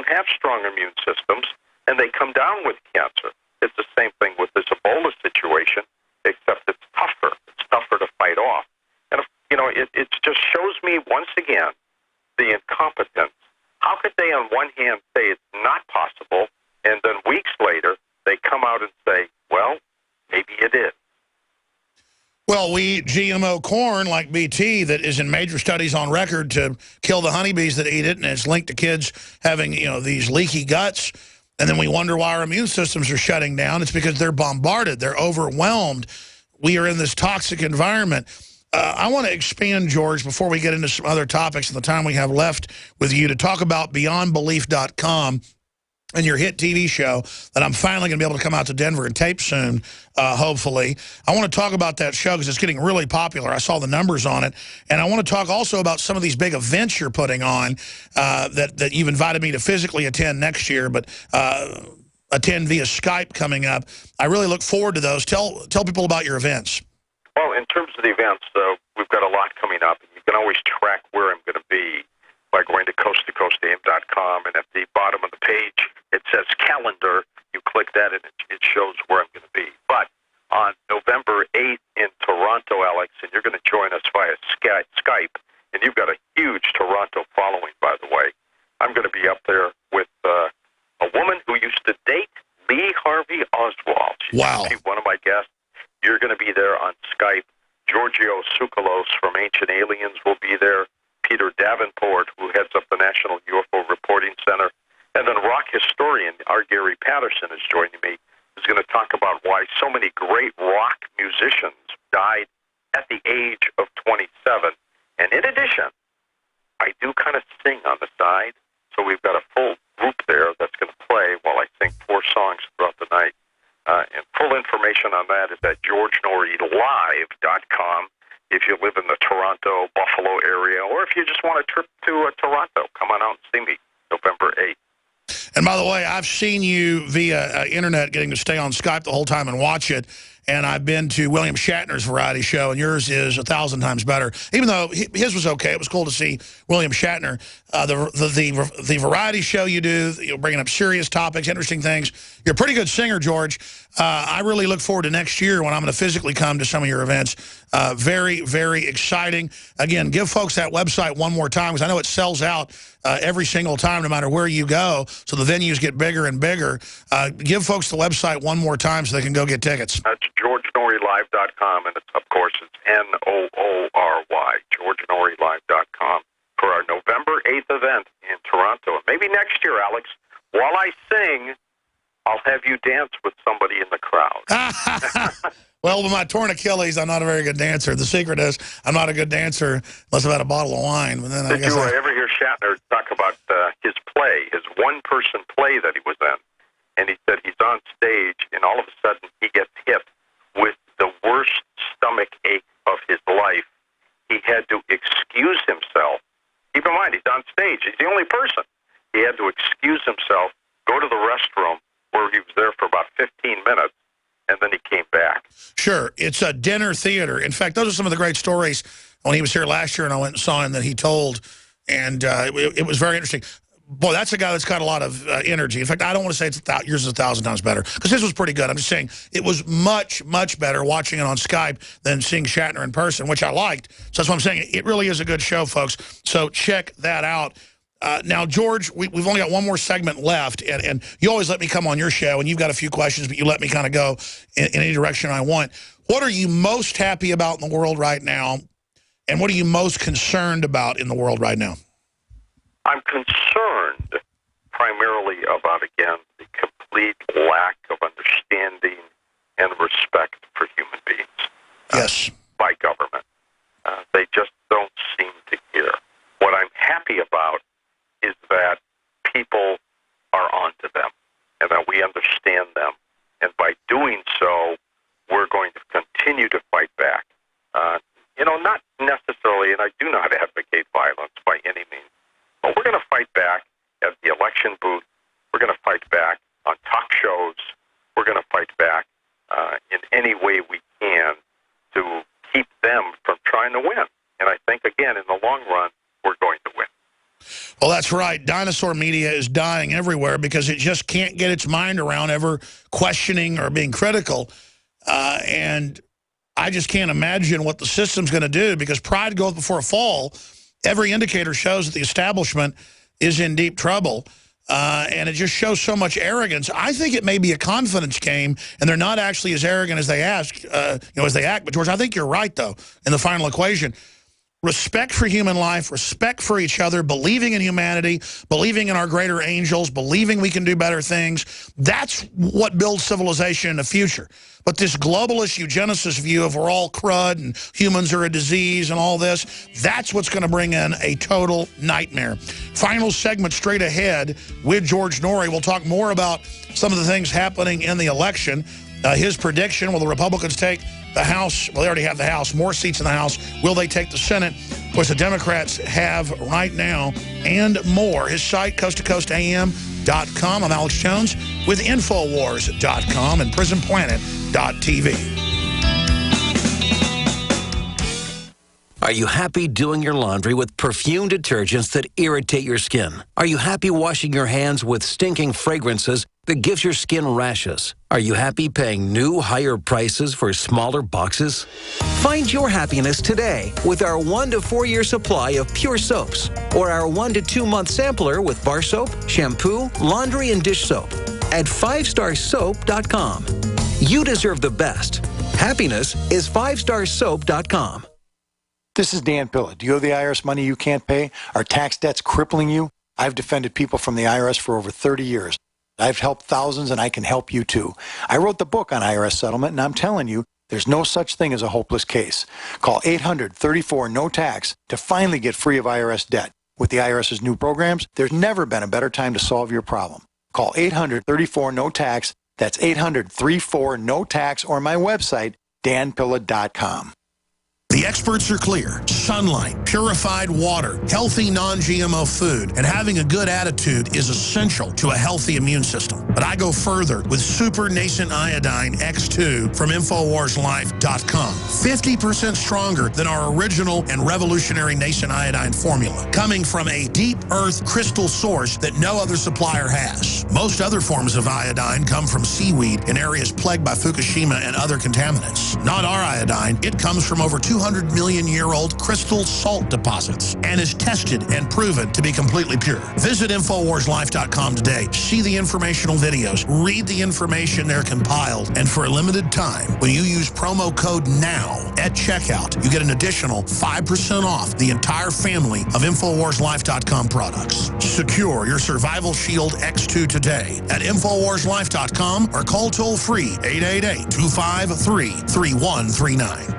have strong immune systems, and they come down with cancer. It's the same thing with this Ebola situation, except it's tougher. It's tougher to fight off. And, it just shows me once again the incompetence. How could they, on one hand, say it's not possible, and then weeks later they come out and say, well, maybe it is? Well, we eat GMO corn like BT that is in major studies on record to kill the honeybees that eat it, and it's linked to kids having, these leaky guts. And then we wonder why our immune systems are shutting down. It's because they're bombarded. They're overwhelmed. We are in this toxic environment. I want to expand, George, before we get into some other topics in the time we have left with you, to talk about BeyondBelief.com and your hit TV show that I'm finally going to be able to come out to Denver and tape soon, hopefully. I want to talk about that show because it's getting really popular. I saw the numbers on it. And I want to talk also about some of these big events you're putting on that you've invited me to physically attend next year, but attend via Skype coming up. I really look forward to those. Tell people about your events. Well, in terms of the events, we've got a lot coming up. You can always track where I'm going to be by going to coasttocoastam.com, and at the bottom of the page, it says calendar. You click that, and it shows where I'm going to be. But on November 8th in Toronto, Alex, and you're going to join us via Skype, and you've got a huge Toronto following, by the way. I'm going to be up there with a woman who used to date Lee Harvey Oswald. She's Wow. going to be one of my guests. You're going to be there on Skype. Giorgio Tsoukalos from Ancient Aliens will be there. Peter Davenport, who heads up the National UFO Reporting Center. And then rock historian R. Gary Patterson is joining me. He's going to talk about why so many great rock musicians died at the age of 27. And in addition, I do kind of sing on the side. So we've got a full group there that's going to play while I sing 4 songs throughout the night. And full information on that is at GeorgeNoryLive.com. If you live in the Toronto, Buffalo area, or if you just want a trip to Toronto, come on out and see me November 8th. And by the way, I've seen you via internet getting to stay on Skype the whole time and watch it. And I've been to William Shatner's variety show, and yours is 1,000 times better. Even though his was okay, it was cool to see William Shatner. The variety show you do, you're bringing up serious topics, interesting things. You're a pretty good singer, George. I really look forward to next year when I'm going to physically come to some of your events. Very, very exciting. Again, give folks that website one more time, because I know it sells out every single time, no matter where you go. So the venues get bigger and bigger. Give folks the website one more time so they can go get tickets. That's GeorgeNoryLive.com, and of course it's Noory, GeorgeNoryLive.com, for our November 8th event in Toronto. And maybe next year, Alex, while I sing, I'll have you dance with somebody in the crowd. Well, with my torn Achilles, I'm not a very good dancer. The secret is I'm not a good dancer unless I've had a bottle of wine. But then Did you ever hear Shatner talk about his play, his one-person play that he was in? And he said he's on stage, and all of a sudden he gets hit with the worst stomach ache of his life. He had to excuse himself. Keep in mind, he's on stage. He's the only person. He had to excuse himself, go to the restroom, where he was there for about 15 minutes, and then he came back. Sure. It's a dinner theater. In fact, those are some of the great stories when he was here last year, and I went and saw him, that he told, and it was very interesting. Boy, that's a guy that's got a lot of energy. In fact, I don't want to say yours is 1,000 times better, because his was pretty good. I'm just saying it was much, much better watching it on Skype than seeing Shatner in person, which I liked. So that's what I'm saying. It really is a good show, folks. So check that out. Now, George, we've only got one more segment left, and you always let me come on your show, and you've got a few questions, but you let me kind of go in any direction I want. What are you most happy about in the world right now, and what are you most concerned about in the world right now? I'm concerned primarily about, again, the complete lack of understanding and respect for human beings. Yes. By government. They just don't seem to care. What I'm happy about is that people are onto them and that we understand them. And by doing so, we're going to continue to fight back. Not necessarily, and I do not advocate violence by any means, but we're going to fight back at the election booth. We're going to fight back on talk shows. We're going to fight back in any way we can to keep them from trying to win. And I think, again, in the long run, we're going to win. Well, that's right. Dinosaur media is dying everywhere because it just can't get its mind around ever questioning or being critical. And I just can't imagine what the system's going to do, because pride goes before a fall. Every indicator shows that the establishment is in deep trouble. And it just shows so much arrogance. I think it may be a confidence game, and they're not actually as arrogant as they act. But George, I think you're right, though, in the final equation. Respect for human life, respect for each other, believing in humanity, believing in our greater angels, believing we can do better things. That's what builds civilization in the future. But this globalist eugenicist view of we're all crud and humans are a disease and all this, that's what's going to bring in a total nightmare. Final segment straight ahead with George Noory. We'll talk more about some of the things happening in the election. His prediction, will the Republicans take the House? Well, they already have the House, more seats in the House. Will they take the Senate, which the Democrats have right now, and more? His site, coasttocoastam.com. I'm Alex Jones with Infowars.com and PrisonPlanet.tv. Are you happy doing your laundry with perfume detergents that irritate your skin? Are you happy washing your hands with stinking fragrances that gives your skin rashes? Are you happy paying new, higher prices for smaller boxes? Find your happiness today with our 1 to 4 year supply of pure soaps, or our 1 to 2 month sampler with bar soap, shampoo, laundry, and dish soap at 5starsoap.com. You deserve the best. Happiness is 5starsoap.com. This is Dan Pilla. Do you owe the IRS money you can't pay? Are tax debts crippling you? I've defended people from the IRS for over 30 years. I've helped thousands, and I can help you too. I wrote the book on IRS settlement, and I'm telling you, there's no such thing as a hopeless case. Call 800-34-NO-TAX to finally get free of IRS debt. With the IRS's new programs, there's never been a better time to solve your problem. Call 800-34-NO-TAX. That's 800-34-NO-TAX, or my website, danpilla.com. The experts are clear. Sunlight, purified water, healthy non-GMO food, and having a good attitude is essential to a healthy immune system. But I go further with Super Nascent Iodine X2 from InfoWarsLife.com. 50% stronger than our original and revolutionary Nascent Iodine formula, coming from a deep earth crystal source that no other supplier has. Most other forms of iodine come from seaweed in areas plagued by Fukushima and other contaminants. Not our iodine. It comes from over 200 million year old crystal salt deposits and is tested and proven to be completely pure. Visit InfoWarsLife.com today. See the informational videos. Read the information they're compiled. And for a limited time, when you use promo code NOW at checkout, you get an additional 5% off the entire family of InfoWarsLife.com products. Secure your Survival Shield X2 today at InfoWarsLife.com or call toll-free 888-253-3139.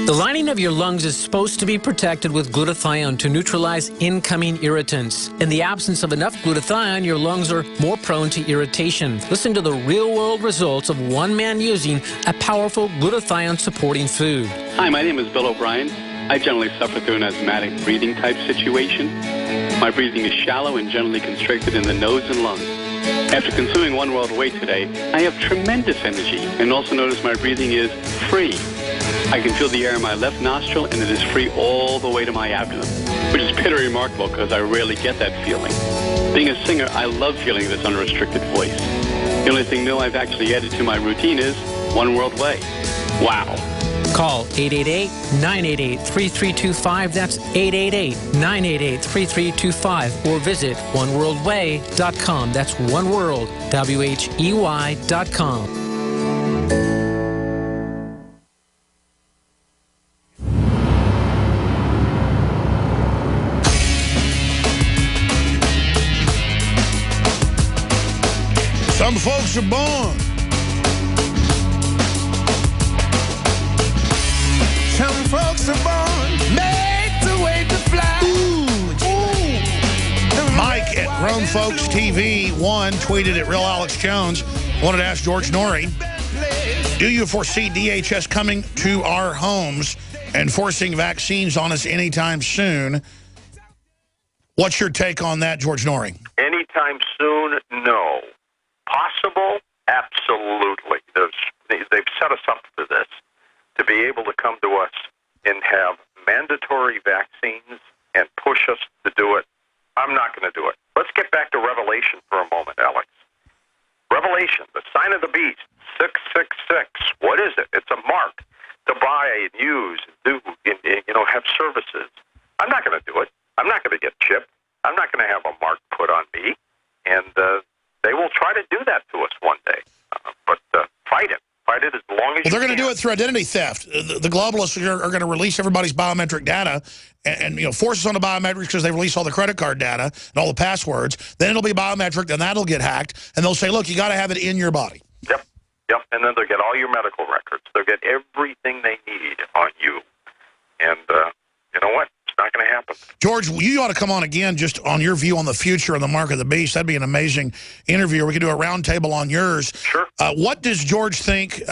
The lining of your lungs is supposed to be protected with glutathione to neutralize incoming irritants. In the absence of enough glutathione, your lungs are more prone to irritation. Listen to the real-world results of one man using a powerful glutathione-supporting food. Hi, my name is Bill O'Brien. I generally suffer through an asthmatic breathing type situation. My breathing is shallow and generally constricted in the nose and lungs. After consuming One World Whey today, I have tremendous energy, and also notice my breathing is free. I can feel the air in my left nostril, and it is free all the way to my abdomen, which is pretty remarkable because I rarely get that feeling. Being a singer, I love feeling this unrestricted voice. The only thing new I've actually added to my routine is One World Whey. Wow. Call 888-988-3325. That's 888-988-3325. Or visit oneworldwhey.com. That's oneworld, WHEY.com. Some folks are born. Some folks are born made to wait to fly. Mike at Grown Folks TV 1 tweeted at Real Alex Jones. Wanted to ask George Noory, do you foresee DHS coming to our homes and forcing vaccines on us anytime soon? What's your take on that, George Noory? Anytime soon, no. Possible? Absolutely. They've set us up for this, to be able to come to us and have mandatory vaccines and push us to do Let's get back to Revelation for a moment, Alex. Revelation, the sign of the beast, 666. What is it? It's a mark to buy and use, and do, have services. I'm not going to do it. I'm not going to get chipped. I'm not going to have a mark put on me. And they will try to do that to us one day. But fight it. Fight it as long as you they're going can. to do it through identity theft. The globalists are going to release everybody's biometric data and force us on the biometrics because they release all the credit card data and all the passwords. Then it'll be biometric, then that'll get hacked. And they'll say, look, you got to have it in your body. Yep, and then they'll get all your medical records. They'll get everything they need on you. And you know what? It's not going to happen. George, you ought to come on again just on your view on the future of the mark of the beast. That'd be an amazing interview. We could do a roundtable on yours. Sure. What does George think?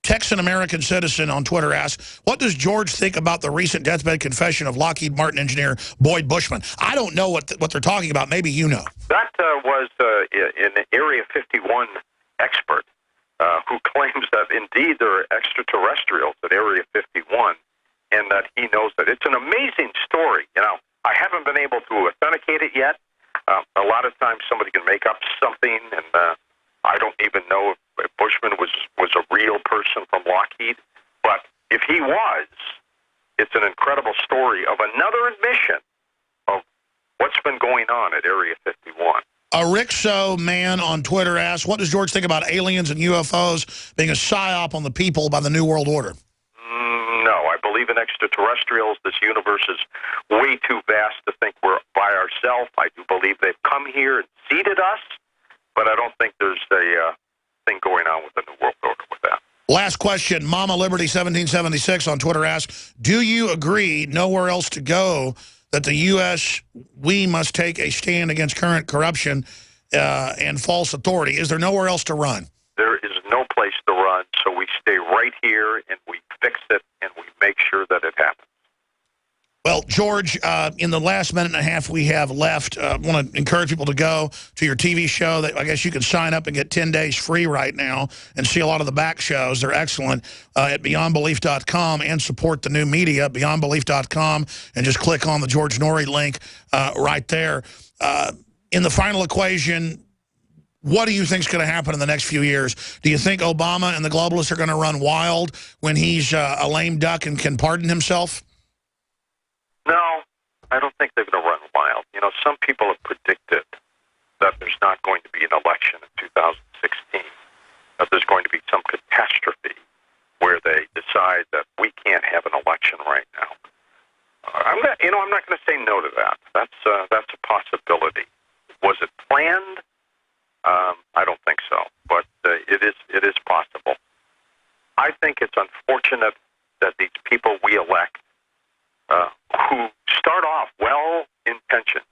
Texan American Citizen on Twitter asks, what does George think about the recent deathbed confession of Lockheed Martin engineer Boyd Bushman? I don't know what they're talking about. Maybe you know. That was an Area 51 expert who claims that indeed there are extraterrestrials at Area 51 and that he knows that. It's an amazing story. I haven't been able to authenticate it yet. A lot of times somebody can make up something, and I don't even know if Bushman was a real person from Lockheed. But if he was, it's an incredible story of another admission of what's been going on at Area 51. A Rixo man on Twitter asks, what does George think about aliens and UFOs being a psyop on the people by the New World Order? No, I believe in extraterrestrials. This universe is way too vast to think we're by ourselves. I do believe they've come here and seeded us, but I don't think there's a thing going on with the New World Order with that. Last question. Mama Liberty 1776 on Twitter asks, do you agree nowhere else to go that the U.S., we must take a stand against current corruption and false authority? Is there nowhere else to run? There is no place to run, so we stay right here and we fix it and we make sure that it happens. Well, George, in the last minute and a half we have left, I want to encourage people to go to your TV show. I guess you can sign up and get 10 days free right now and see a lot of the back shows. They're excellent at BeyondBelief.com and support the new media, BeyondBelief.com, and just click on the George Noory link right there. In the final equation, what do you think is going to happen in the next few years? Do you think Obama and the globalists are going to run wild when he's a lame duck and can pardon himself? No, I don't think they're going to run wild. Some people have predicted that there's not going to be an election in 2016, that there's going to be some catastrophe where they decide that we can't have an election right now. I'm not going to say no to that. That's a possibility. Was it planned? I don't think so, but it is possible. I think it's unfortunate that these people we elect, who start off well-intentioned,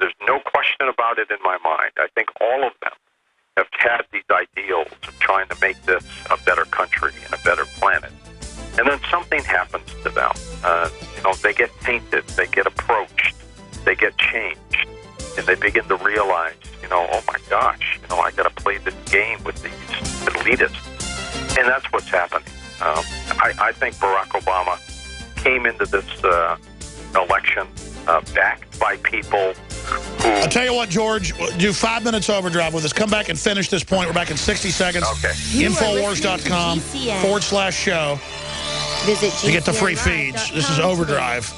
there's no question about it in my mind. I think all of them have had these ideals of trying to make this a better country and a better planet. And then something happens to them. They get tainted, they get approached, they get changed, and they begin to realize, oh my gosh, I got to play this game with these elitists. And that's what's happening. I think Barack Obama came into this election backed by people who... I'll tell you what, George, do 5 minutes overdrive with us. Come back and finish this point. We're back in 60 seconds. Okay. Infowars.com/show Visit to get the free feeds. This is Overdrive.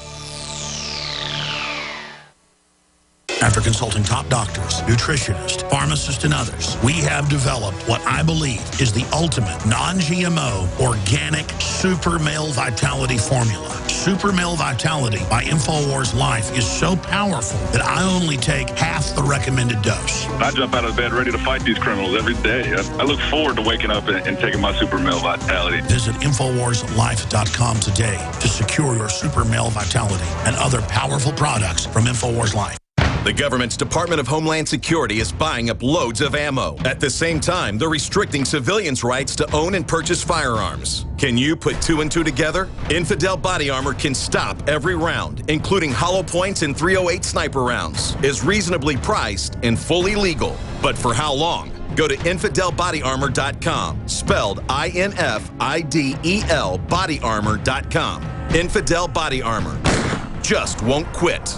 After consulting top doctors, nutritionists, pharmacists, and others, we have developed what I believe is the ultimate non-GMO organic Super Male Vitality formula. Super Male Vitality by InfoWars Life is so powerful that I only take half the recommended dose. I jump out of bed ready to fight these criminals every day. I look forward to waking up and taking my Super Male Vitality. Visit InfoWarsLife.com today to secure your Super Male Vitality and other powerful products from InfoWars Life. The government's Department of Homeland Security is buying up loads of ammo. At the same time, they're restricting civilians' rights to own and purchase firearms. Can you put 2 and 2 together? Infidel Body Armor can stop every round, including hollow points and .308 sniper rounds. Is reasonably priced and fully legal. But for how long? Go to InfidelBodyArmor.com, spelled INFIDEL bodyarmor.com. Infidel Body Armor just won't quit.